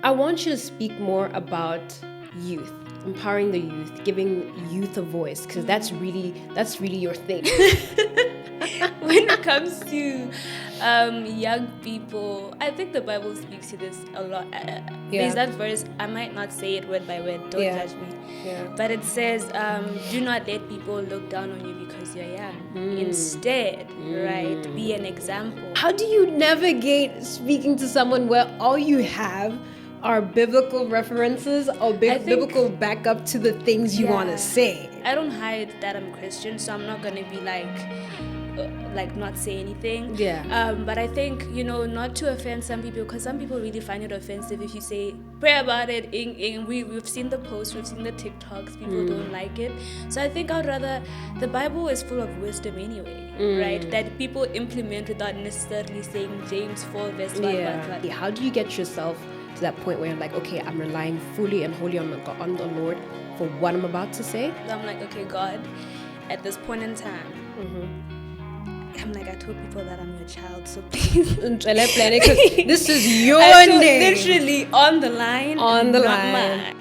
I want you to speak more about youth, empowering the youth, giving youth a voice, because that's really your thing. When it comes to young people, I think the Bible speaks to this a lot. There's that verse, I might not say it word by word, don't judge me. Yeah. But it says, do not let people look down on you because you're young. Instead, right, be an example. How do you navigate speaking to someone where all you have are biblical references or biblical backup to the things you want to say? I don't hide that I'm Christian, so I'm not going to be like not say anything. But I think, not to offend some people, because some people really find it offensive if you say, pray about it. We've seen the posts, we've seen the TikToks, people don't like it. So I think I'd rather, the Bible is full of wisdom anyway, right? That people implement without necessarily saying James 4 verse 1. How do you get yourself to that point where you're like, okay, I'm relying fully and wholly on the Lord for what I'm about to say? So I'm like, okay, God, at this point in time, I'm like, I told people that I'm your child, so please. This is your name. Literally on the line. On the line. Mine.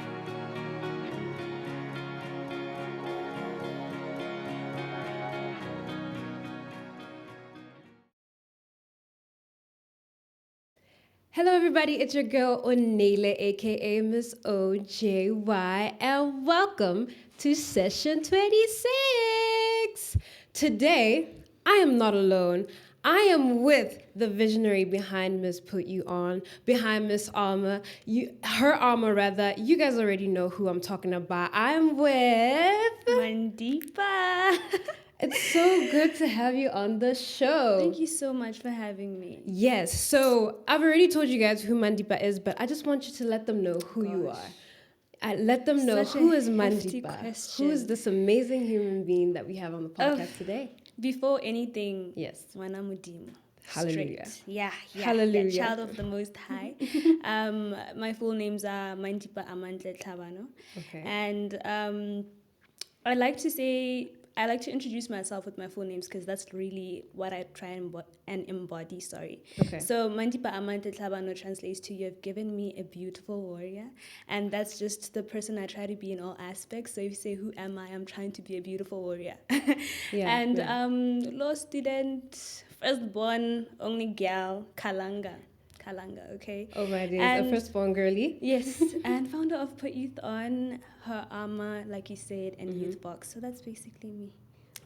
Hello everybody, it's your girl Onele, aka Miss OJY, and welcome to Session 26. Today, I am not alone. I am with the visionary behind Miss Put You On, behind Miss Armor, her armor rather. You guys already know who I'm talking about. I'm with Mandipa. It's so good to have you on the show. Thank you so much for having me. Yes, so I've already told you guys who Mandipa is, but I just want you to let them know who you are. Let them know who is Mandipa. Who is this amazing human being that we have on the podcast today? Before anything, yes, Mwanamudimo. Hallelujah. Straight. Yeah. Hallelujah. Child of the Most High. My full names are Mandipa Hlabano. Okay. And I like to introduce myself with my full names because that's really what I try and embody. Okay. So Mandipa Hlabano translates to, you have given me a beautiful warrior. And that's just the person I try to be in all aspects. So if you say, who am I? I'm trying to be a beautiful warrior. Law student, firstborn, only girl, Kalanga, okay? Oh my days, a firstborn girly? Yes, and founder of Put Youth On, her armor, like you said, and Youth Box. So that's basically me.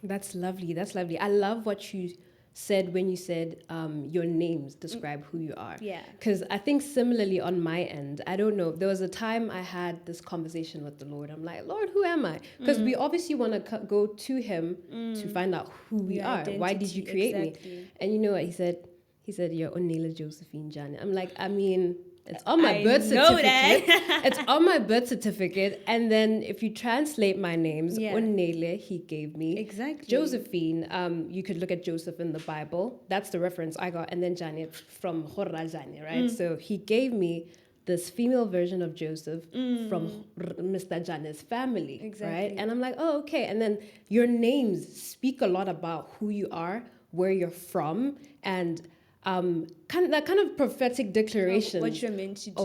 That's lovely. I love what you said when you said your names describe who you are. Yeah. Because I think similarly on my end, I don't know, there was a time I had this conversation with the Lord. I'm like, Lord, who am I? Because we obviously want to go to him to find out who we Your are. identity, Why did you create me? And you know what he said? He said, you're Onela Josephine Jane. I'm like, I mean, it's on my birth certificate. It's on my birth certificate. And then if you translate my names, Onele, he gave me. Exactly. Josephine, you could look at Joseph in the Bible. That's the reference I got. And then Jane from Horra Jane, right? So he gave me this female version of Joseph from Mr. Jane's family, right? And I'm like, oh, okay. And then your names speak a lot about who you are, where you're from, and kind of prophetic declaration of what you're meant to do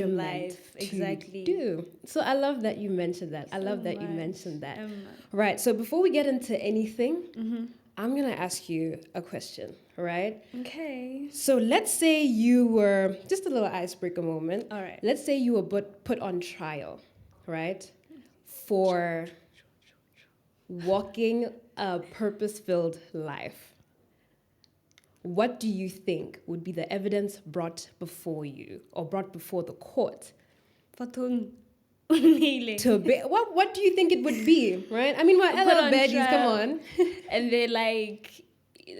in life. Exactly. Do. So I love that you mentioned that. Right. So before we get into anything, I'm gonna ask you a question. Right. Okay. So let's say you were, just a little icebreaker moment. All right. Let's say you were put on trial, right, for walking a purpose-filled life. What do you think would be the evidence brought before you or brought before the court? What do you think it would be, right? I mean, what LL baddies, come on. And they're like,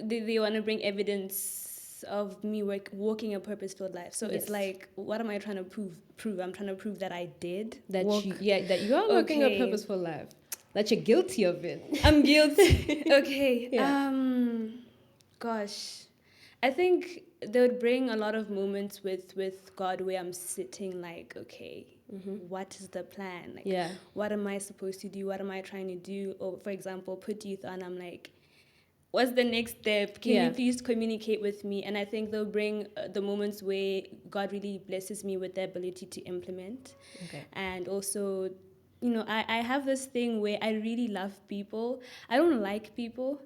they want to bring evidence of me walking a purpose-filled life. So it's like, what am I trying to prove? I'm trying to prove that I did. That you are walking a purposeful life. That you're guilty of it. I'm guilty. Okay. Yeah. Gosh. I think they would bring a lot of moments with God where I'm sitting like, okay, what is the plan? Like, what am I supposed to do? What am I trying to do? Or, for example, Put Youth On, I'm like, what's the next step? Can you please communicate with me? And I think they'll bring the moments where God really blesses me with the ability to implement. Okay. And also, you know, I have this thing where I really love people. I don't like people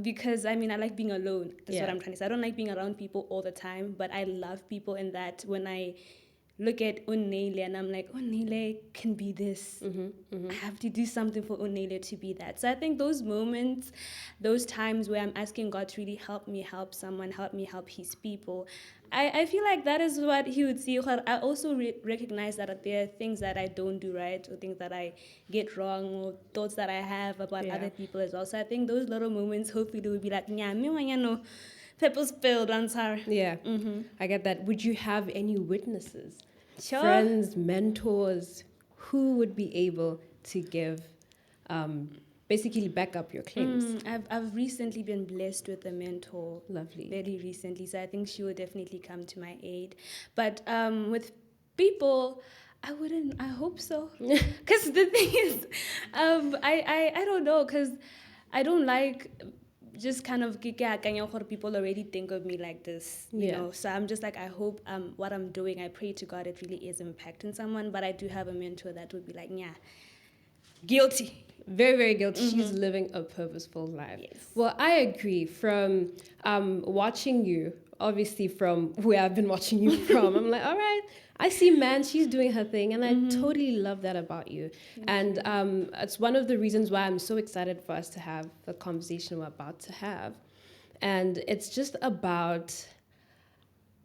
because, I mean, I like being alone. That's what I'm trying to say. I don't like being around people all the time, but I love people in that when I look at Unele and I'm like, Unele can be this. I have to do something for Unele to be that. So I think those moments, those times where I'm asking God to really help me help someone, help me help his people, I feel like that is what he would see. I also recognize that there are things that I don't do right, or things that I get wrong, or thoughts that I have about other people as well. So I think those little moments hopefully will be like, no, people's spilled on her. Yeah, I get that. Would you have any witnesses? Sure. Friends, mentors, who would be able to give, basically back up your claims? I've recently been blessed with a mentor. Lovely. Very recently. So I think she will definitely come to my aid. But with people, I hope so. Because the thing is, I don't know, because I don't like just kind of people already think of me like this, you know. So I'm just like, I hope what I'm doing, I pray to God it really is impacting someone. But I do have a mentor that would be like, yeah, guilty. Very, very guilty. She's living a purposeful life. Yes. Well, I agree. From watching you, obviously from where I've been watching you from, I'm like, all right, I see, man, she's doing her thing. And I totally love that about you. And it's one of the reasons why I'm so excited for us to have the conversation we're about to have. And it's just about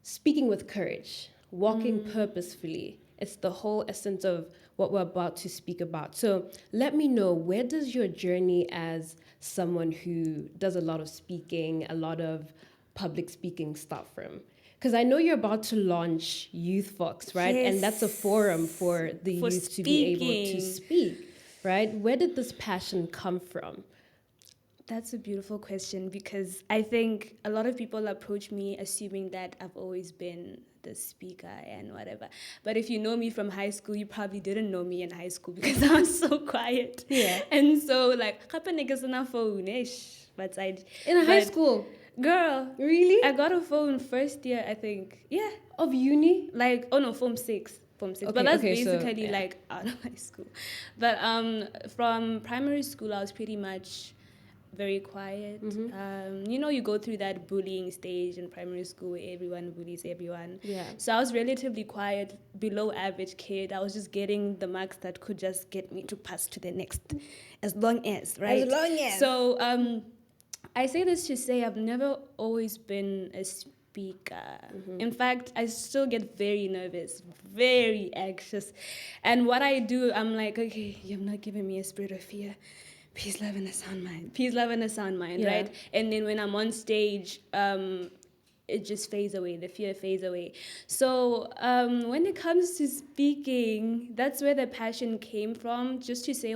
speaking with courage, walking purposefully. It's the whole essence of what we're about to speak about. So let me know, where does your journey as someone who does a lot of speaking, a lot of public speaking start from? Because I know you're about to launch Youth Fox, right? Yes. And that's a forum for the youth to be able to speak, right? Where did this passion come from? That's a beautiful question, because I think a lot of people approach me assuming that I've always been the speaker and whatever. But if you know me from high school, you probably didn't know me in high school because I was so quiet. Yeah. And so, like, In high school? Girl. Really? I got a phone first year, I think. Yeah. Of uni? Like, oh no, Form 6. Okay, but that's so, basically like out of high school. But from primary school, I was pretty much very quiet. You know, you go through that bullying stage in primary school where everyone bullies everyone. Yeah. So I was relatively quiet, below average kid. I was just getting the marks that could just get me to pass to the next, as long as, right? As long as. So I say this to say I've never always been a speaker. In fact, I still get very nervous, very anxious. And what I do, I'm like, okay, you've not given me a spirit of fear. Peace, love, and a sound mind. Peace, love, and a sound mind, right? And then when I'm on stage, it just fades away. The fear fades away. So when it comes to speaking, that's where the passion came from. Just to say,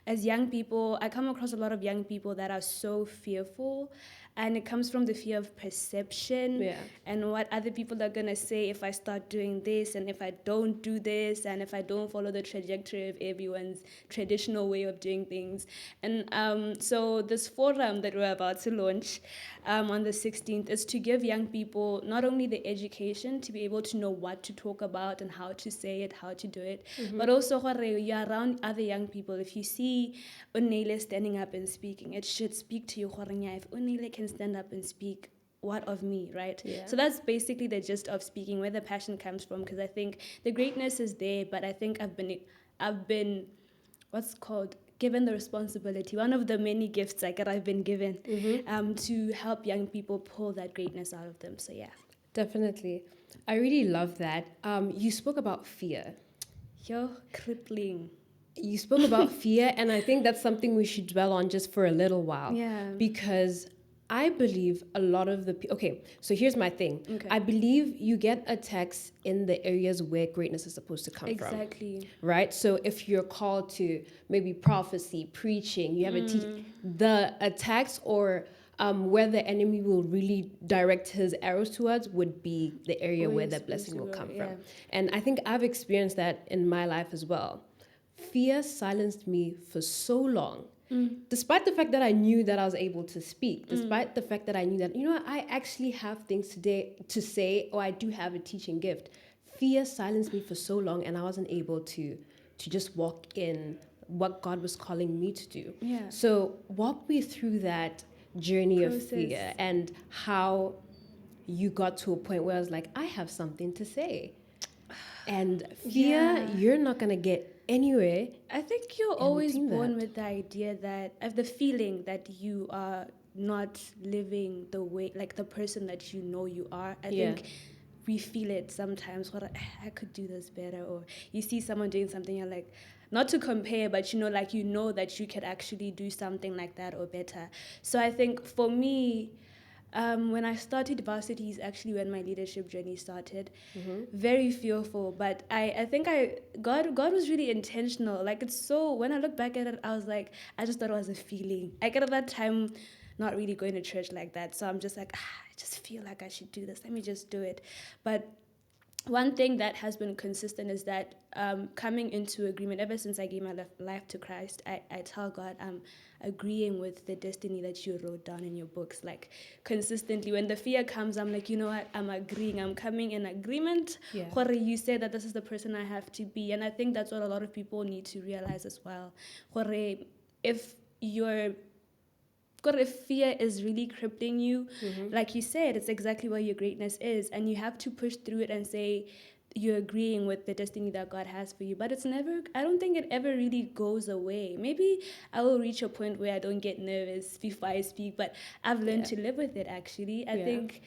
as young people, I come across a lot of young people that are so fearful. And it comes from the fear of perception and what other people are going to say if I start doing this, and if I don't do this, and if I don't follow the trajectory of everyone's traditional way of doing things. And so this forum that we're about to launch on the 16th is to give young people not only the education to be able to know what to talk about and how to say it, how to do it, but also you're around other young people. If you see Unele standing up and speaking, it should speak to you. If Unele can stand up and speak, what of me, right? So that's basically the gist of speaking, where the passion comes from, because I think the greatness is there, but I think I've been what's called given the responsibility, one of the many gifts I've been given to help young people pull that greatness out of them. So yeah, definitely. I really love that. You spoke about fear. You're crippling. You spoke about fear, and I think that's something we should dwell on just for a little while. Yeah. Because I believe a lot of the... Okay, so here's my thing. Okay. I believe you get attacks in the areas where greatness is supposed to come from. Exactly. Right? So if you're called to maybe prophecy, preaching, you have the attacks or... where the enemy will really direct his arrows towards would be the area where the blessing will come from. And I think I've experienced that in my life as well. Fear silenced me for so long Despite the fact that I knew that I was able to speak, despite the fact that I knew that, I actually have things today to say, or I do have a teaching gift, fear silenced me for so long, and I wasn't able to just walk in what God was calling me to do. Yeah. So walk me through that journey Process. of fear and how you got to a point where I was like, I have something to say. And fear, you're not going to get anywhere. I think you're always born with the idea that, of the feeling that you are not living the way, like the person that you know you are. I think we feel it sometimes, I could do this better. Or you see someone doing something, you're like, not to compare, but that you could actually do something like that or better. So I think for me, when I started varsity is actually when my leadership journey started. Very fearful, but I think God was really intentional. Like, it's so, when I look back at it, I was like, I just thought it was a feeling. I get at that time not really going to church like that, so I'm just like, I just feel like I should do this. Let me just do it. But one thing that has been consistent is that coming into agreement, ever since I gave my life to Christ, I tell God, I'm agreeing with the destiny that you wrote down in your books. Like, consistently, when the fear comes, I'm like, you know what, I'm agreeing. I'm coming in agreement. You say that this is the person I have to be. And I think that's what a lot of people need to realize as well. If fear is really crippling you, like you said, it's exactly what your greatness is, and you have to push through it and say you're agreeing with the destiny that God has for you. But I don't think it ever really goes away. Maybe I will reach a point where I don't get nervous before I speak, but I've learned to live with it, actually. I think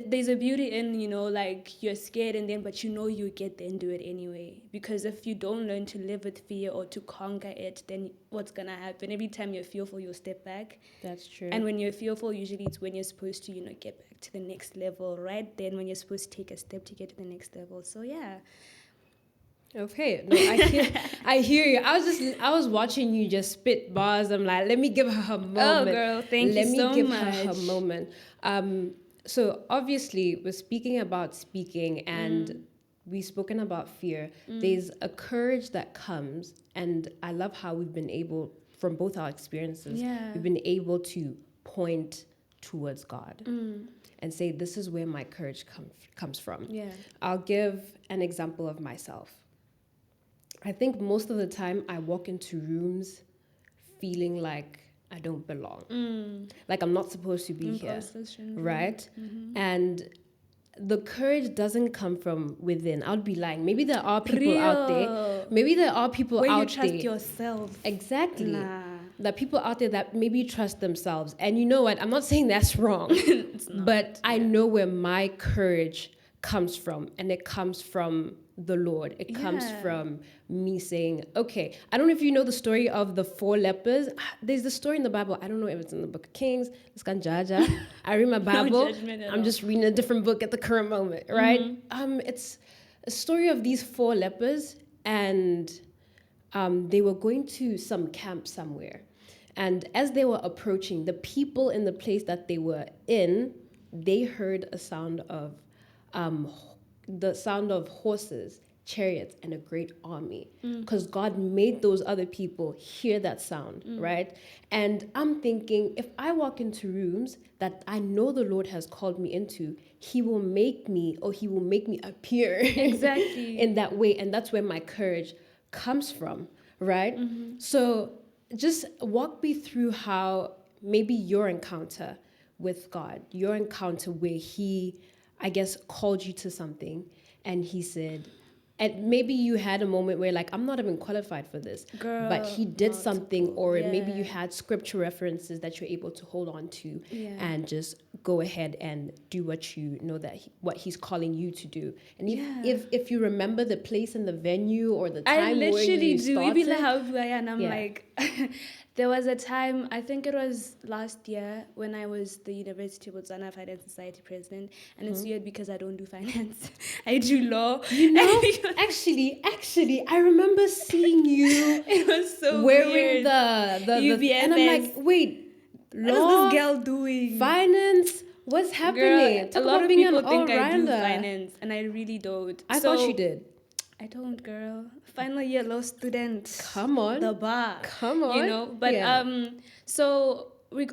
there's a beauty in, like, you're scared but you get there and do it anyway. Because if you don't learn to live with fear or to conquer it, then what's going to happen? Every time you're fearful, you'll step back. That's true. And when you're fearful, usually it's when you're supposed to, get back to the next level, right? Then when you're supposed to take a step to get to the next level. So, yeah. Okay, no, I hear you. I was watching you just spit bars. I'm like, let me give her a moment. Oh, girl, thank you so much. Let me give her a moment. So obviously, we're speaking about speaking, and we've spoken about fear. There's a courage that comes, and I love how we've been able, from both our experiences, we've been able to point towards God and say, this is where my courage comes from. I'll give an example of myself. I think most of the time I walk into rooms feeling like I don't belong. Like I'm not supposed to be here, right? And the courage doesn't come from within. I'd be lying. Maybe there are people out there. Maybe there are people where out you trust there. yourself. Exactly. Nah. There are people out there that maybe trust themselves. And you know what? I'm not saying that's wrong. It's not. But I know where my courage comes from. And it comes from the Lord. It comes from me saying, okay, I don't know if you know the story of the 4 lepers. There's the story in the Bible. I don't know if it's in the book of Kings. It's Jaja. I read my Bible. I'm just reading a different book at the current moment, right? It's a story of these 4 lepers, and they were going to some camp somewhere. And as they were approaching, the people in the place that they were in, they heard a sound of horses, chariots, and a great army, because God made those other people hear that sound, right? And I'm thinking, if I walk into rooms that I know the Lord has called me into, he will make me appear exactly in that way. And that's where my courage comes from, right? So just walk me through how maybe your encounter with God, your encounter where he, I guess, called you to something, and he said, and maybe you had a moment where like, I'm not even qualified for this, girl, but he did something, or maybe you had scripture references that you're able to hold on to and just go ahead and do what you know that what he's calling you to do. And if you remember the place and the venue or the time, I literally where you do. started, And I'm like, there was a time, I think it was last year, when I was the University of Botswana Finance Society president, and it's weird because I don't do finance. I do law. You know, actually, I remember seeing you. It was so wearing weird. the UBFS. And I'm like, wait, law? What is this girl doing? Finance? What's happening? Girl, a lot of people think I do finance, and I really don't. I thought you did. I don't, girl. Final year law student. Come on. The bar. Come on. You know? But yeah. So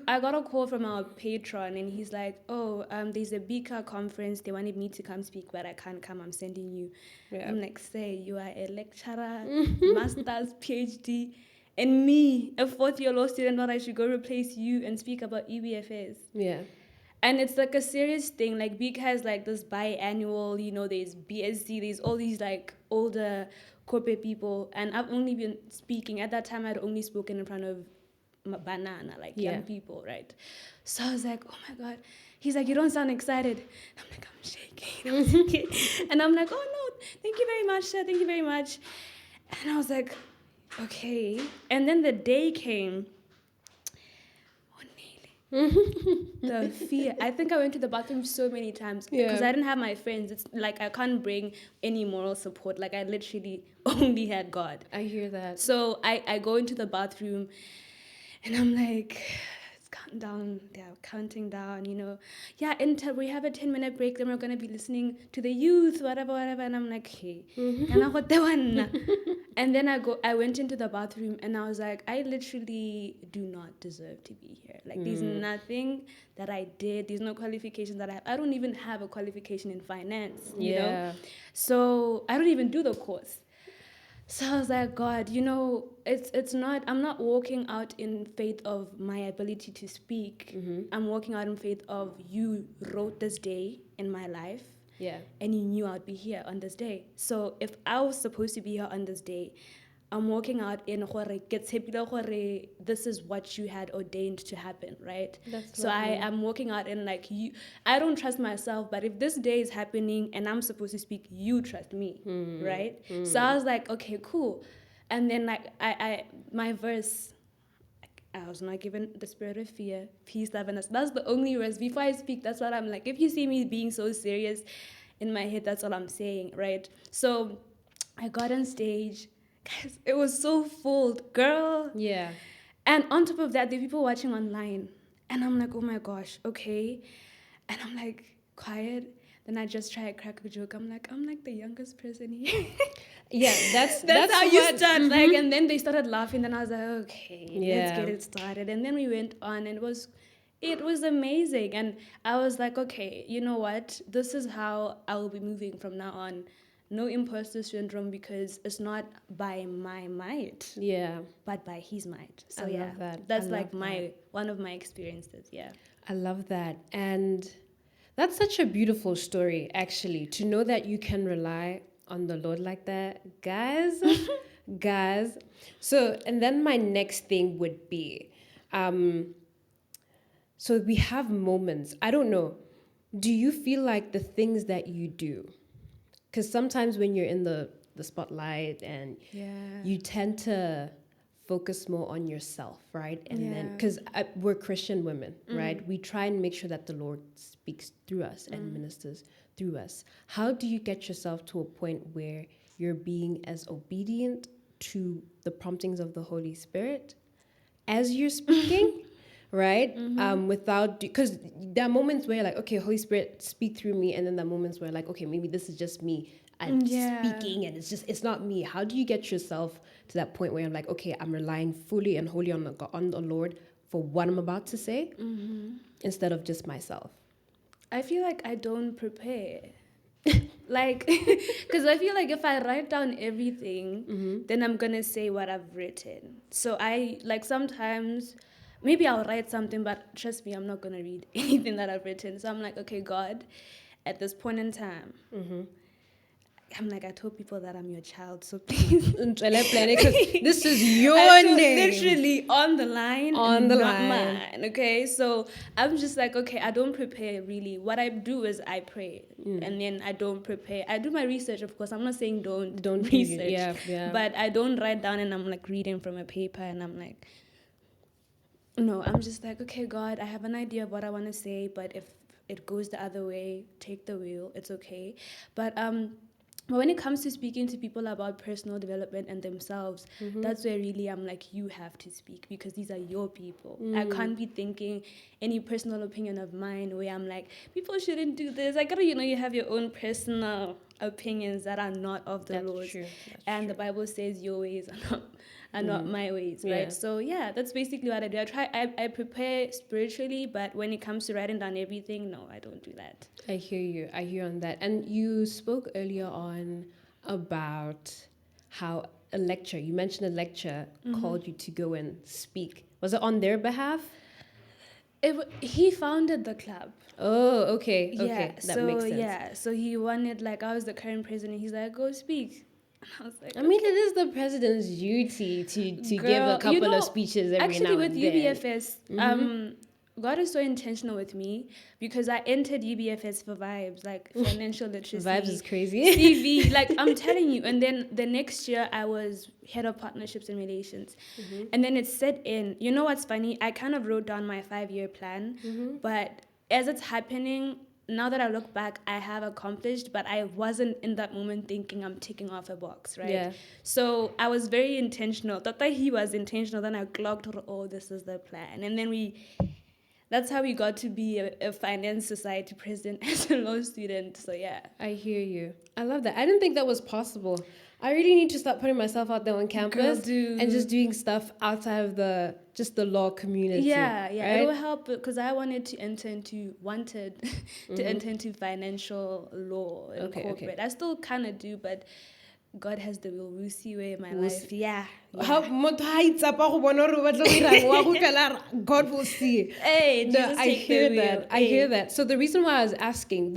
I got a call from our patron, and he's like, "Oh, there's a BK conference. They wanted me to come speak, but I can't come. I'm sending you." Yeah. I'm like, "Say, you are a lecturer, master's, PhD, and me, a fourth-year law student, that I should go replace you and speak about EBFS." Yeah. And it's like a serious thing. Like BK has like this biannual, you know, there's BSc, there's all these like older corporate people. And I've only been speaking, at that time I'd only spoken in front of banana, like young people, right? So I was like, oh my God. He's like, you don't sound excited. I'm like, I'm shaking. And I'm like, oh no, thank you very much, sir. Thank you very much. And I was like, okay. And then the day came. The fear. I think I went to the bathroom so many times because I didn't have my friends. It's like I can't bring any moral support. Like I literally only had God. I hear that. So I go into the bathroom and I'm like, it's counting down. They're counting down, you know. Yeah, until we have a 10-minute break, then we're going to be listening to the youth, whatever. And I'm like, hey. And then I went into the bathroom and I was like, I literally do not deserve to be here. Like, there's nothing that I did. There's no qualifications that I have. I don't even have a qualification in finance, you know? So I don't even do the course. So I was like, God, you know, I'm not walking out in faith of my ability to speak. I'm walking out in faith of you wrote this day in my life. Yeah. And you knew I'd be here on this day. So if I was supposed to be here on this day, I'm walking out in this is what you had ordained to happen, right? So I am walking out in like you. I don't trust myself, but if this day is happening and I'm supposed to speak, you trust me, right? So I was like, okay, cool. And then like my verse, I was not given the spirit of fear, peace, love, and that's the only verse. Before I speak, that's what I'm like. If you see me being so serious in my head, that's all I'm saying, right? So I got on stage. Guys, it was so full, girl. Yeah. And on top of that, there are people watching online. And I'm like, oh my gosh, okay. And I'm like, quiet. Then I just try to crack a joke. I'm like the youngest person here. Yeah, that's how you start. Like, and then they started laughing. Then I was like, okay, let's get it started. And then we went on, and it was amazing. And I was like, okay, you know what? This is how I will be moving from now on. No imposter syndrome, because it's not by my might, but by His might. So I love that. That's like one of my experiences. Yeah, I love that. And that's such a beautiful story, actually, to know that you can rely on the Lord like that. Guys, guys. So, and then my next thing would be, so we have moments. I don't know. Do you feel like the things that you do, because sometimes when you're in the spotlight and you tend to focus more on yourself, right? And then, because we're Christian women, right? We try and make sure that the Lord speaks through us and ministers through us. How do you get yourself to a point where you're being as obedient to the promptings of the Holy Spirit as you're speaking? Right? Without, because there are moments where you're like, okay, Holy Spirit, speak through me. And then there are moments where like, okay, maybe this is just me speaking and it's not me. How do you get yourself to that point where I'm like, okay, I'm relying fully and wholly on the Lord for what I'm about to say instead of just myself? I feel like I don't prepare. Like, because I feel like if I write down everything, then I'm going to say what I've written. So I, like, sometimes maybe I'll write something, but trust me, I'm not going to read anything that I've written. So I'm like, okay, God, at this point in time, I'm like, I told people that I'm your child, so please. This is your name. Literally on the line, not mine, okay? So I'm just like, okay, I don't prepare really. What I do is I pray, and then I don't prepare. I do my research, of course. I'm not saying don't research, but I don't write down and I'm like reading from a paper and I'm like, no, I'm just like, okay, God, I have an idea of what I want to say, but if it goes the other way, take the wheel, it's okay. But when it comes to speaking to people about personal development and themselves, that's where really I'm like, you have to speak because these are your people. I can't be thinking any personal opinion of mine where I'm like, people shouldn't do this. I gotta, you have your own personal opinions that are not of the Lord. True. And the Bible says your ways are not my ways, right? So yeah, that's basically what I do. I prepare spiritually, but when it comes to writing down everything, no, I don't do that. I hear you on that. And you spoke earlier on about how you mentioned a lecture called you to go and speak. Was it on their behalf? He founded the club. Oh, okay. Yeah, that makes sense. Yeah, so he wanted, like, I was the current president. He's like, go speak. I was like, I mean, it is the president's duty to give a couple of speeches every now and then. Actually, with UBFS, God is so intentional with me because I entered UBFS for vibes, like financial literacy. Vibes is crazy. CV, like I'm telling you. And then the next year I was head of partnerships and relations. And then it set in. You know what's funny? I kind of wrote down my 5-year plan, but as it's happening, now that I look back, I have accomplished, but I wasn't in that moment thinking I'm ticking off a box, right? Yeah. So I was very intentional. That he was intentional. Then I clocked, oh, this is the plan. And then that's how we got to be a finance society president as a law student. So yeah. I hear you. I love that. I didn't think that was possible. I really need to start putting myself out there on campus and just doing stuff outside of the law community. Yeah, right? It will help because I wanted to enter into financial law and corporate. Okay. I still kind of do, but God has the will. We'll see where my life. Yeah. God will see. Hey, I hear that. So the reason why I was asking,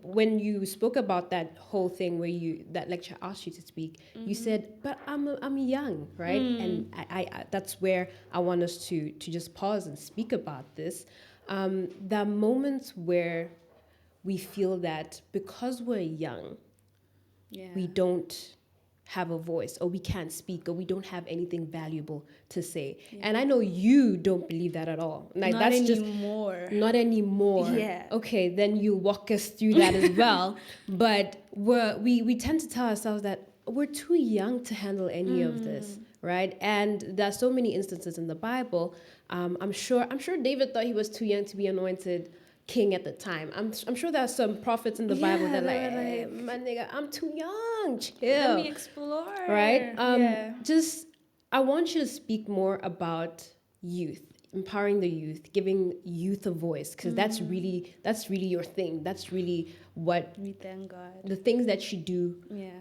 when you spoke about that whole thing where that lecture asked you to speak, you said, "But I'm young, right?" And I that's where I want us to just pause and speak about this. The moments where we feel that because we're young, we don't have a voice, or we can't speak, or we don't have anything valuable to say. And I know you don't believe that at all. Like, not anymore. Not anymore. Yeah. Okay, then you walk us through that as well. But we tend to tell ourselves that we're too young to handle any of this, right? And there's so many instances in the Bible. I'm sure David thought he was too young to be anointed king at the time. I'm sure there are some prophets in the Bible that like, hey, my nigga, I'm too young. Chill. Let me explore. Right? I want you to speak more about youth, empowering the youth, giving youth a voice, because that's really your thing. That's really what we thank God. The things that you do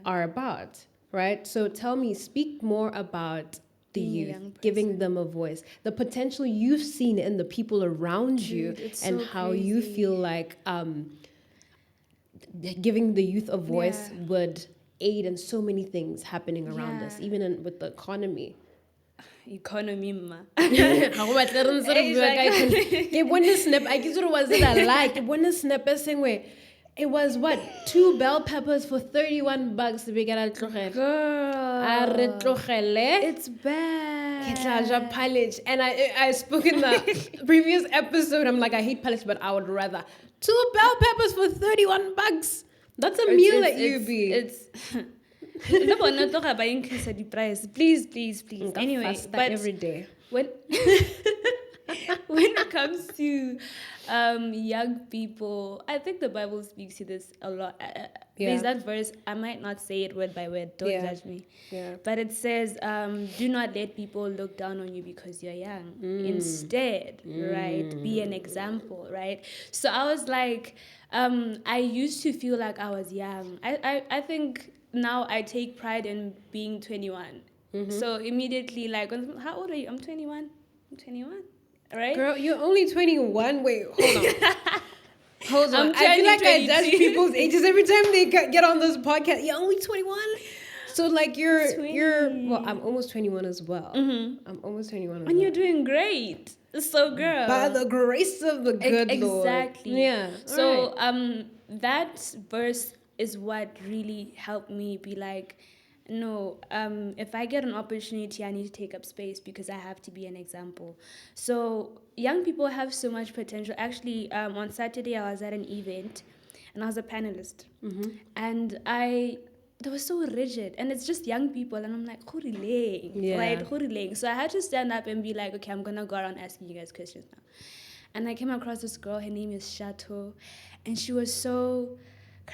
are about, right? So tell me, speak more about the youth, giving them a voice, the potential you've seen in the people around you, and how you feel like giving the youth a voice would aid in so many things happening around us, even with the economy. Economy, ma. It was what? 2 bell peppers for $31. It's bad. And I spoke in the previous episode. I'm like, I hate polish, but I would rather 2 bell peppers for $31. That's a meal at UB. Please. Anyway, but every day. When it comes to young people, I think the Bible speaks to this a lot. There's that verse, I might not say it word by word, don't judge me. Yeah. But it says, do not let people look down on you because you're young. Instead, right, be an example, right? So I was like, I used to feel like I was young. I think now I take pride in being 21. So immediately, like, how old are you? I'm 21. Right? Girl, you're only 21. Wait, hold on. I feel like I judge people's ages every time they get on this podcast. You're only 21? So like you're well, I'm almost 21 as well. I'm almost 21 as well. And you're doing great. So girl. By the grace of the good Lord. Exactly. Yeah. So that verse is what really helped me be like, no, if I get an opportunity, I need to take up space because I have to be an example. So young people have so much potential. Actually, on Saturday, I was at an event and I was a panelist. And they were so rigid. And it's just young people. And I'm like, who relaying? Right? Who relaying? So I had to stand up and be like, okay, I'm going to go around asking you guys questions now. And I came across this girl. Her name is Chateau. And she was so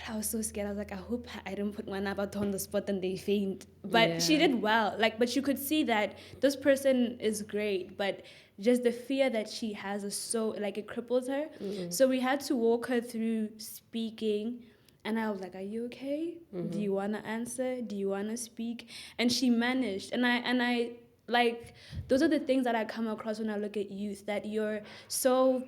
I was so scared. I was like, I hope I didn't put one up on the spot and they faint. But she did well. Like, but you could see that this person is great, but just the fear that she has is so, like, it cripples her. Mm-hmm. So we had to walk her through speaking. And I was like, are you okay? Mm-hmm. Do you want to answer? Do you want to speak? And she managed. And I like, those are the things that I come across when I look at youth, that you're so,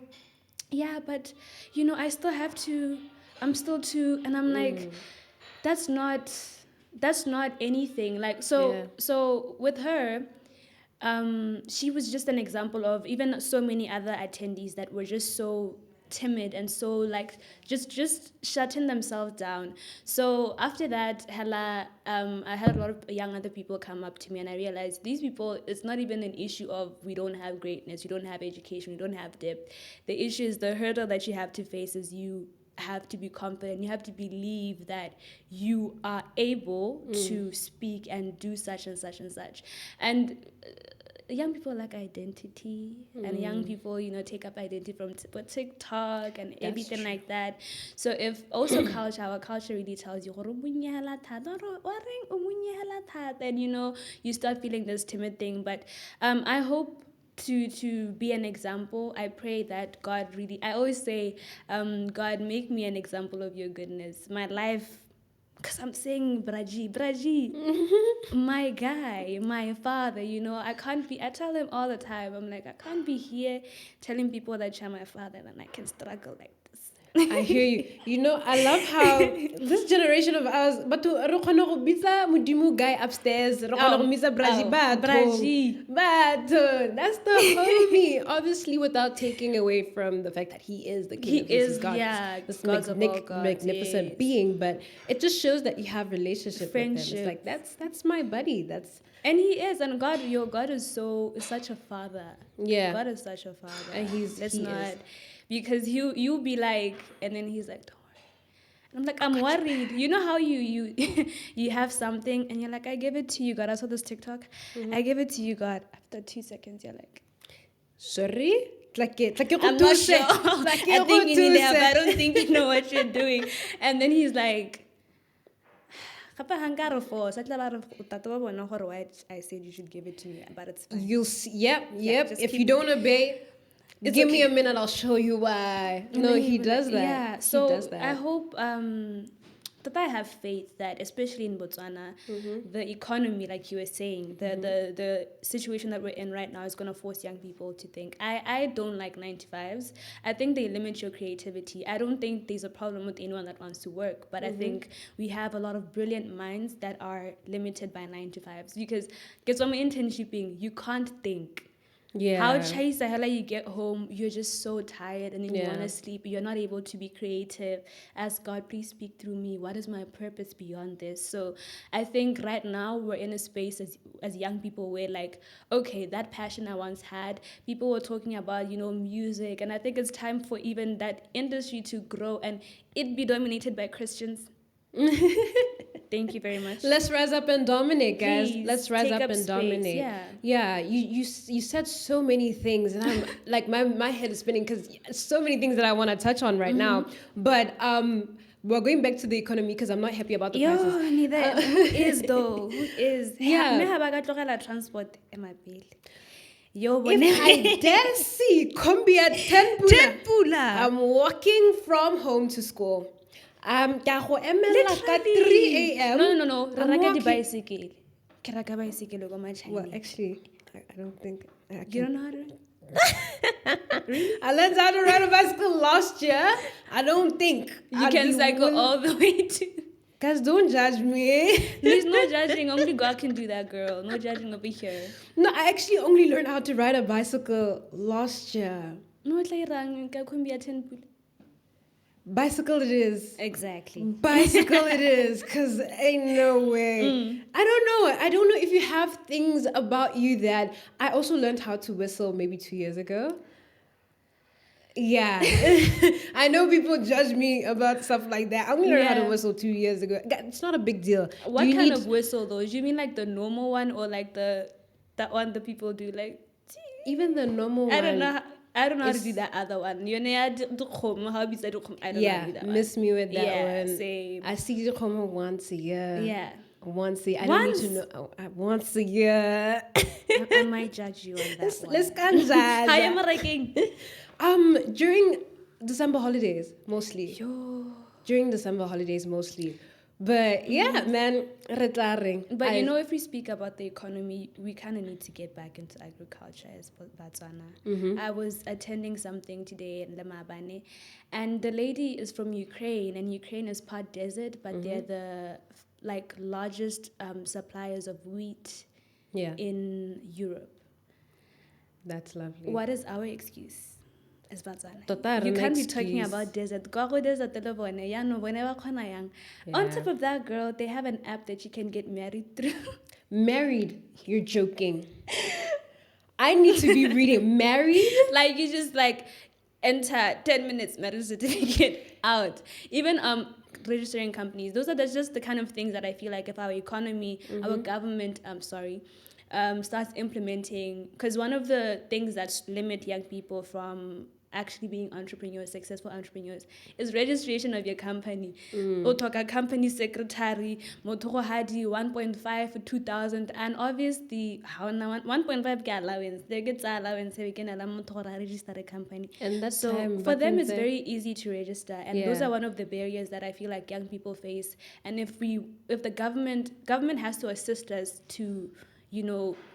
yeah, but, you know, I still have to, I'm still too, and I'm like, that's not anything. Like, so with her, she was just an example of even so many other attendees that were just so timid and so like just shutting themselves down. So after that, I had a lot of young other people come up to me, and I realized these people, it's not even an issue of we don't have greatness, we don't have education, we don't have depth. The issue is the hurdle that you have to face is you have to be confident, you have to believe that you are able to speak and do such and such and such. And young people like identity, and young people, you know, take up identity from TikTok and everything like that. So if also our culture really tells you, then, you know, you start feeling this timid thing. But I hope to be an example. I pray that God really, I always say, God, make me an example of your goodness. My life, because I'm saying Braji, my guy, my father, you know, I tell him all the time, I'm like, I can't be here telling people that you're my father and I can struggle like this. I hear you. You know, I love how this generation of ours, but to mudimu guy upstairs, Braji, that's the homie. Obviously, without taking away from the fact that he is the king. This magnificent being. But it just shows that you have relationship with him. It's like that's my buddy. And he is, and God, your God is such a father. Yeah, God is such a father, and is. Because you'll be like, and then he's like, don't worry. And I'm like, I'm worried. You know how you you have something and you're like, I give it to you, God. I saw this TikTok. I give it to you, God. After 2 seconds, you're like, sorry? I'm not sure. I think you need help. I don't think you know what you're doing. And then he's like, I said you should give it to me, but it's fine. You'll see. Yep. If you don't obey, give me a minute, I'll show you why. No, he does that. Yeah, so does that. I hope that I have faith that, especially in Botswana, the economy, like you were saying, the situation that we're in right now is going to force young people to think. I don't like 9-to-5s. I think they limit your creativity. I don't think there's a problem with anyone that wants to work, but I think we have a lot of brilliant minds that are limited by 9-to-5s, because guess what, internshiping, you can't think. Yeah. How chase the hell you get home, you're just so tired and then you want to sleep. You're not able to be creative. Ask God, please speak through me. What is my purpose beyond this? So I think right now we're in a space as young people where, like, okay, that passion I once had, people were talking about, you know, music. And I think it's time for even that industry to grow and it be dominated by Christians. Thank you very much. Let's rise up and dominate, guys. Please, let's rise up and space. Dominate. Yeah. You said so many things, and I'm like my head is spinning because so many things that I want to touch on right now. But we're going back to the economy because I'm not happy about the prices. Who is though? Who is? Yeah. Transport. If I dare see kombi at 10 pula, I'm walking from home to school. 3 a.m. No. Raka bicycle. Keraka bicycle go my Chinese. Well, actually, I don't think you don't know how to ride? Really? I learned how to ride a bicycle last year. I don't think you can cycle all the way to. Guys, don't judge me. There's no judging. Only God can do that, girl. No judging over here. No, I actually only learned how to ride a bicycle last year. No, it's like wrong. Bicycle it is. Exactly. Bicycle it is, because ain't no way. I don't know if you have things about you that I also learned how to whistle maybe 2 years ago. Yeah. I know people judge me about stuff like that. I only learned how to whistle 2 years ago. It's not a big deal. What kind of whistle though? Do you mean like the normal one or like that one that people do like? Even the normal one. I don't know. I don't know how to do that other one. You know, I don't know how to do that one. Miss me with that one. Same. I see you come once a year. Yeah. Once a year. I don't need to know. Once a year. I might judge you on that one. Let's kanjani. How am I ranking? During December holidays, mostly. During December holidays, mostly. But yeah, man, retiring. But you know, if we speak about the economy, we kind of need to get back into agriculture as Botswana. I was attending something today in Lemabane, and the lady is from Ukraine, and Ukraine is part desert, but they're the largest suppliers of wheat in Europe. That's lovely. What is our excuse? As Botswana. You can't be talking about desert. On top of that, girl, they have an app that you can get married through. Married? You're joking. I need to be reading married? You just enter 10 minutes marriage certificate out. Even registering companies. Those are just the kind of things that I feel like if our economy, our government, starts implementing, because one of the things that limit young people from actually being entrepreneurs, successful entrepreneurs, is registration of your company. Otoka company secretary, motoko hadi 1.5 for 2,000, and obviously 1.5 get allowance. They get allowance we can register a company. And that's so for them it's very easy to register, and those are one of the barriers that I feel like young people face. And if the government has to assist us to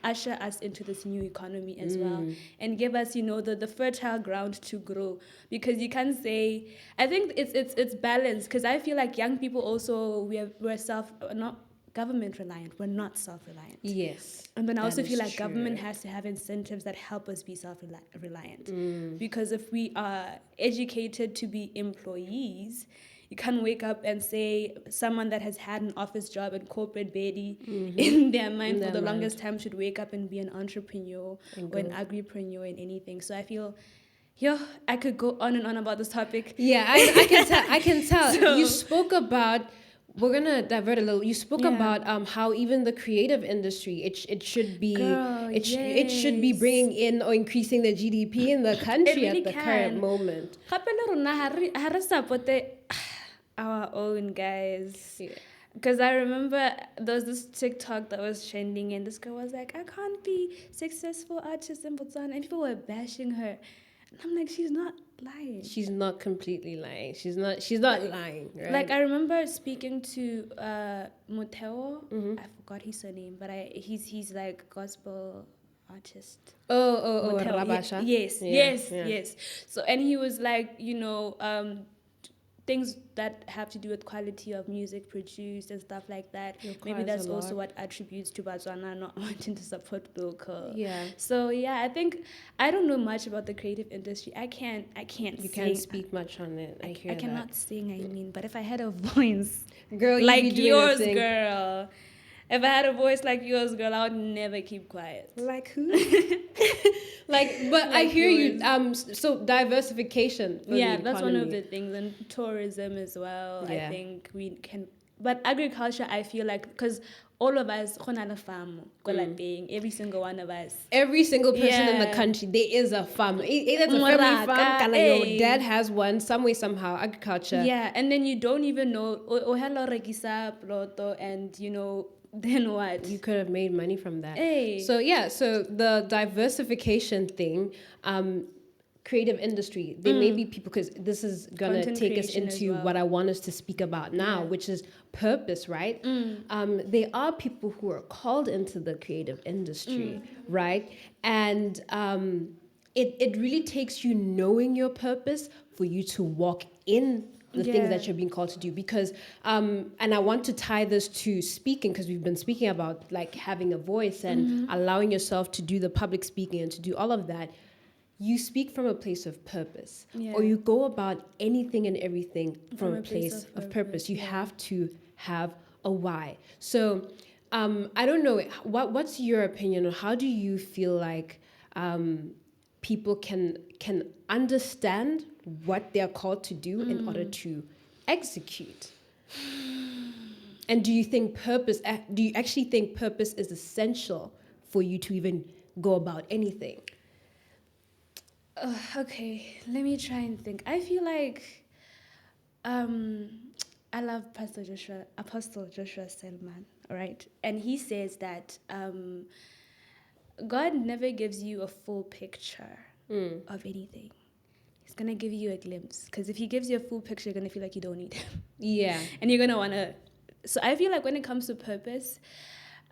usher us into this new economy as well, and give us, the fertile ground to grow. Because you can't say, I think it's balanced, because I feel like young people also, we're not government reliant, we're not self-reliant. Yes. And then I also feel like government has to have incentives that help us be self-reliant. Because if we are educated to be employees, you can't wake up and say someone that has had an office job and corporate baby in their mind for the longest time should wake up and be an entrepreneur or an agripreneur in anything. So I feel, I could go on and on about this topic. Yeah, I can tell. So, you spoke about, we're going to divert a little. You spoke about how even the creative industry, it should be, it should be bringing in or increasing the GDP in the country really at the current moment. Our own guys. Because I remember there was this TikTok that was trending, and this girl was like, I can't be successful artist in Botswana, and people were bashing her. And I'm like, she's not lying. She's not completely lying. She's not lying, right? I remember speaking to Moteo. I forgot his surname, but he's like gospel artist. Oh, Rabasha. Yes. So, and he was like, things that have to do with quality of music produced and stuff like that. Maybe that's also what attributes to Botswana not wanting to support local. Yeah. So I think I don't know much about the creative industry. I can't. You can't speak much on it. I cannot sing. But if I had a voice, girl, like yours, girl. If I had a voice like yours, girl, I would never keep quiet. Like who? But I hear yours. You. So diversification. That's one of the things, and tourism as well. I think we can. But agriculture, I feel like, because all of us, every single one of us. Every single person in the country, there is a farm. Either it's a family farm, your dad has one, some way, somehow, agriculture. Yeah, and then you don't even know, and then what? You could have made money from that. Hey. So the diversification thing, creative industry, there may be people, because this is going to take us into what I want us to speak about now, which is purpose, right? There are people who are called into the creative industry, right? And it really takes you knowing your purpose for you to walk in the things that you're being called to do. Because and I want to tie this to speaking, because we've been speaking about having a voice and allowing yourself to do the public speaking and to do all of that. You speak from a place of purpose, or you go about anything and everything from a place of purpose. You have to have a why. So I don't know, what's your opinion, or how do you feel like people can understand what they're called to do in order to execute? And do you actually think purpose is essential for you to even go about anything? Okay, let me try and think. I feel like um, I love Apostle Joshua Selman, all right? And he says that God never gives you a full picture of anything. He's going to give you a glimpse. Because if he gives you a full picture, you're going to feel like you don't need him. Yeah. And you're going to want to... So I feel like when it comes to purpose,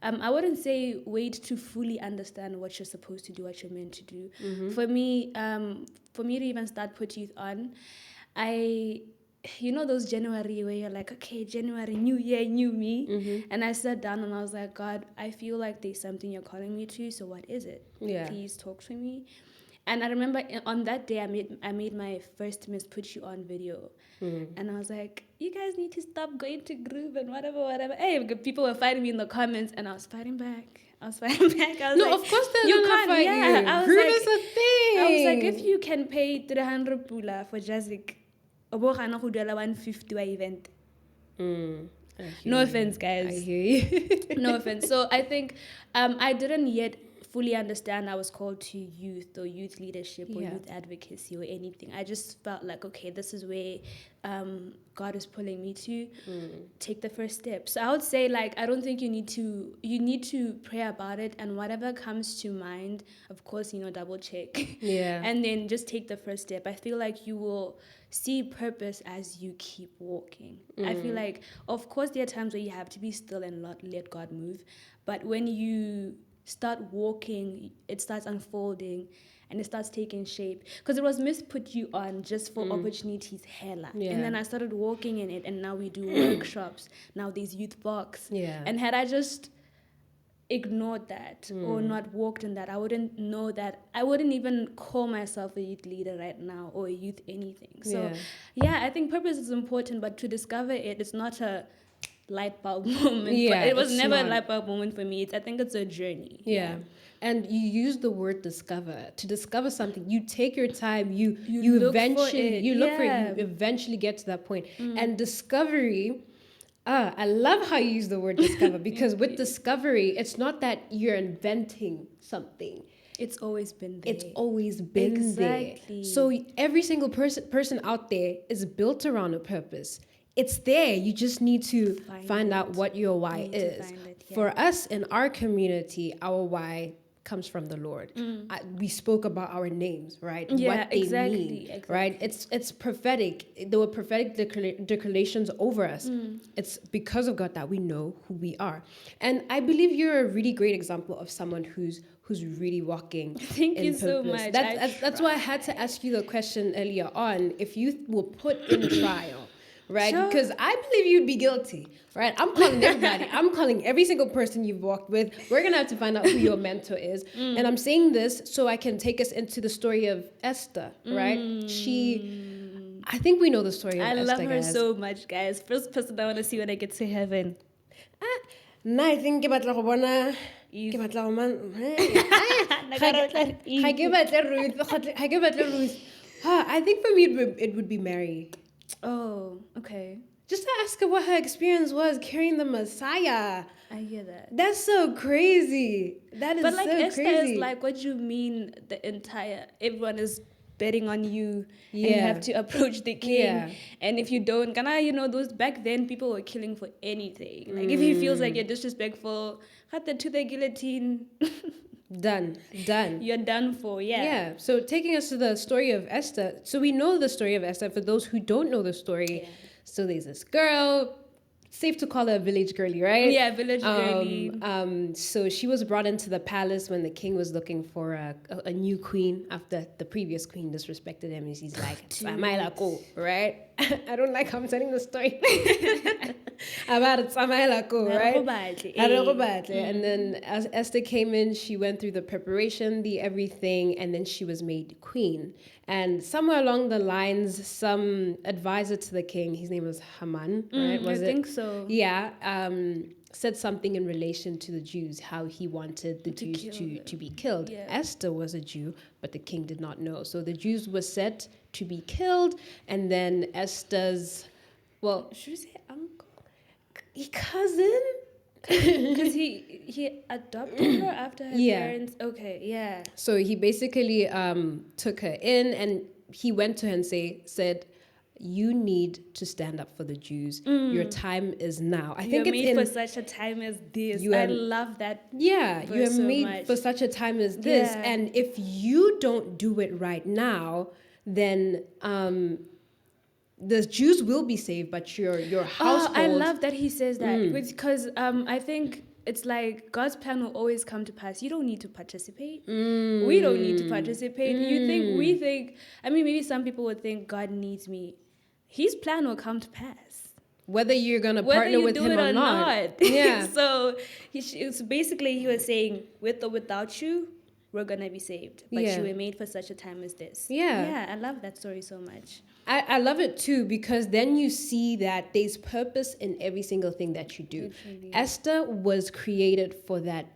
I wouldn't say wait to fully understand what you're supposed to do, what you're meant to do. Mm-hmm. For me to even start Put Youth On, you know those January where you're like, okay, January, new year, new me. Mm-hmm. And I sat down and I was like, God, I feel like there's something you're calling me to. So what is it? Yeah. Please talk to me. And I remember on that day, I made my first Miss Put You On video. Mm-hmm. And I was like, you guys need to stop going to groove and whatever. Hey, people were fighting me in the comments and I was fighting back. I was like, no, of course they're you gonna can't fight you. I was Groove like, is a thing. I was like, if you can pay 300 pula for Jazik, obo gana go duela 150 wa event. No offense, guys. I hear you. No offense. So I think I didn't yet fully understand I was called to youth or youth leadership or youth advocacy or anything. I just felt like, okay, this is where God is pulling me to take the first step. So I would say, like, I don't think you need to pray about it, and whatever comes to mind, of course, double check. Yeah. And then just take the first step. I feel like you will see purpose as you keep walking. I feel like, of course, there are times where you have to be still and let God move. But when you start walking, it starts unfolding and it starts taking shape. Because it was Put You On just for opportunities, hella. Yeah. And then I started walking in it, and now we do workshops. Now there's youth box. Yeah. And had I just ignored that or not walked in that, I wouldn't know that. I wouldn't even call myself a youth leader right now or a youth anything. So yeah, I think purpose is important, but to discover it, it's not a light bulb moment. Yeah, it was never not. a light bulb moment for me. I think it's a journey. Yeah. And you use the word discover. To discover something, you take your time, you look eventually, for it. you look for it, you eventually get to that point. And discovery, I love how you use the word discover, because with discovery, it's not that you're inventing something. It's always been there. It's always been exactly. there. So every single person out there is built around a purpose. It's there. You just need to find out what your why is. For us in our community, our why comes from the Lord. We spoke about our names, right? Yeah, what they exactly. right? It's prophetic. There were prophetic declarations over us. It's because of God that we know who we are. And I believe you're a really great example of someone who's really walking Thank in you purpose. so much. That's why I had to ask you the question earlier on, if you were put in trial. Right? Sure. Because I believe you'd be guilty, right? I'm calling everybody. I'm calling every single person you've walked with. We're going to have to find out who your mentor is. And I'm saying this so I can take us into the story of Esther, right? I think we know the story of Esther, I love her guys. so much, guys. First person I want to see when I get to heaven. I think ke batla go bona ke batla go man ga ke batle Ruth. I think for me it would be Mary. Oh, okay. Just to ask her what her experience was carrying the Messiah. I hear that. That's so crazy. That is so crazy. But like Esther is like, what do you mean everyone is betting on you and you have to approach the king. Yeah. And if you don't, those back then people were killing for anything. Like if he feels like you're disrespectful, cut to the guillotine. Done. You're done for, Yeah. So taking us to the story of Esther. So we know the story of Esther. For those who don't know the story, so there's this girl. Safe to call her a village girly, right? Yeah, village girly. So she was brought into the palace when the king was looking for a new queen after the previous queen disrespected him. And she's like, Tsamailako, right? I don't like how I'm telling the story. About Tsamailako, right? And then as Esther came in, she went through the preparation, the everything, and then she was made queen. And somewhere along the lines, some advisor to the king, his name was Haman, right? I think so. Yeah, said something in relation to the Jews, how he wanted the Jews to be killed. Yeah. Esther was a Jew, but the king did not know. So the Jews were set to be killed, and then Esther's, should we say uncle? Cousin? Because he adopted her after her parents. Okay, yeah. So he basically took her in, and he went to her and said, "You need to stand up for the Jews. Your time is now." You're made for such a time as this. I love that. Yeah, you are made for such a time as this. Yeah. And if you don't do it right now, then the Jews will be saved, but your household. I love that he says that, because I think it's like God's plan will always come to pass. You don't need to participate. We don't need to participate. We think, I mean, maybe some people would think God needs me. His plan will come to pass. Whether you're going to partner with him or not. Yeah. So it's basically he was saying, with or without you, we're going to be saved. But you were made for such a time as this. Yeah. Yeah, I love that story so much. I love it too, because then you see that there's purpose in every single thing that you do. Literally. Esther was created for that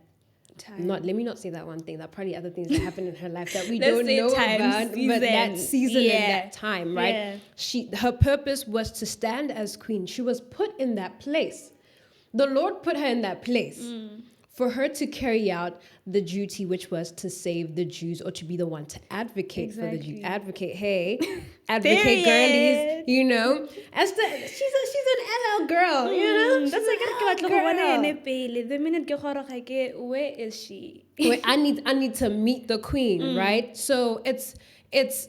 time. Let me not say that one thing. There are probably other things that happened in her life that we don't know about, but that season and that time, right? Yeah. Her purpose was to stand as queen. She was put in that place. The Lord put her in that place for her to carry out the duty, which was to save the Jews, or to be the one to advocate for the Jews. Advocate girlies, you know. Esther, she's an LL girl, you know. That's like the minute where is she? Wait, I need to meet the queen, right? So it's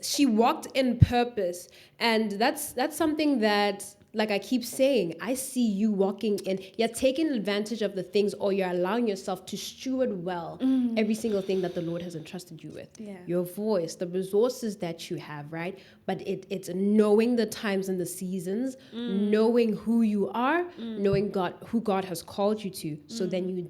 she walked in purpose, and that's something that, like I keep saying, I see you walking in, you're taking advantage of the things, or you're allowing yourself to steward well every single thing that the Lord has entrusted you with. Yeah. Your voice, the resources that you have, right? But it's knowing the times and the seasons, knowing who you are, knowing who God has called you to, so then you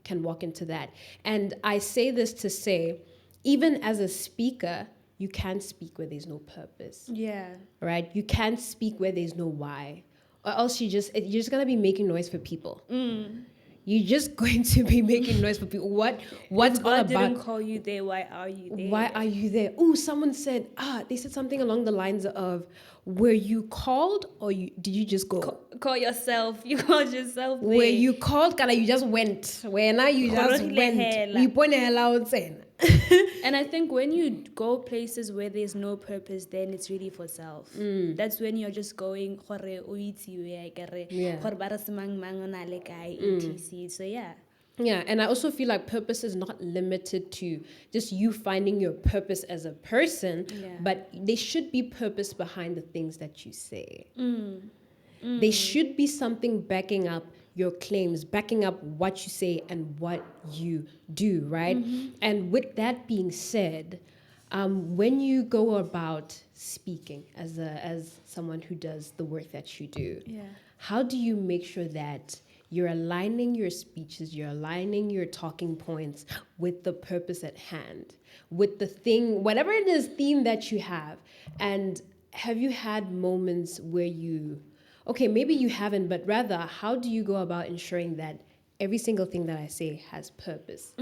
can walk into that. And I say this to say, even as a speaker, you can't speak where there's no purpose. Yeah. Right? You can't speak where there's no why. Or else you're just going to be making noise for people. You're just going to be making noise for people. What's all about? God didn't call you there, why are you there? Why are you there? Oh, someone said, they said something along the lines of, were you called, or did you just go? Call yourself. You called yourself there. Were you called, you just went. Where now you just went. You put a loud saying. And I think when you go places where there's no purpose, then it's really for self. That's when you're just going, so yeah. Yeah, and I also feel like purpose is not limited to just you finding your purpose as a person, but there should be purpose behind the things that you say. There should be something backing up your claims, backing up what you say and what you do, right? And with that being said, when you go about speaking as someone who does the work that you do, how do you make sure that you're aligning your speeches, you're aligning your talking points with the purpose at hand, with the thing, whatever it is, theme that you have? And have you had moments where okay, maybe you haven't, but rather, how do you go about ensuring that every single thing that I say has purpose?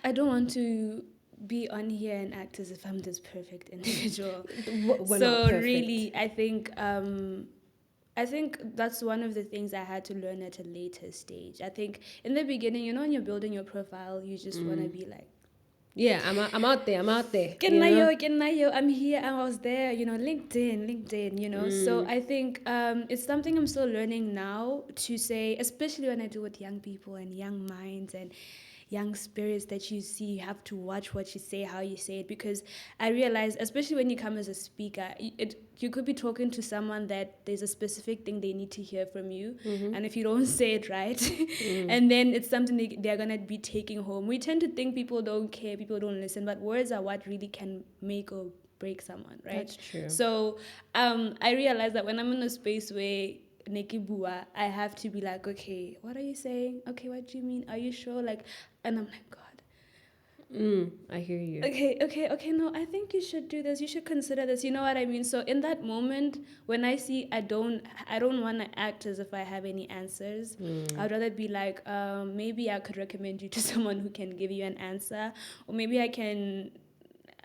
I don't want to be on here and act as if I'm this perfect individual. We're not perfect. Really, I think that's one of the things I had to learn at a later stage. I think in the beginning, when you're building your profile, you just want to be like, yeah, I'm out there. I'm here, I was there, LinkedIn, So I think it's something I'm still learning now to say, especially when I do with young people and young minds and young spirits that you see. You have to watch what you say, how you say it, because I realize, especially when you come as a speaker, you could be talking to someone that there's a specific thing they need to hear from you, and if you don't say it right, and then it's something they're gonna be taking home. We tend to think people don't care, people don't listen, but words are what really can make or break someone, right? That's true. So I realize that when I'm in a space where Nekibua, I have to be like, okay, what are you saying? Okay, what do you mean? Are you sure? And I'm like, God. I hear you. Okay, no, I think you should do this. You should consider this. You know what I mean? So in that moment, when I see I don't want to act as if I have any answers. I'd rather be like, maybe I could recommend you to someone who can give you an answer. Or maybe I can,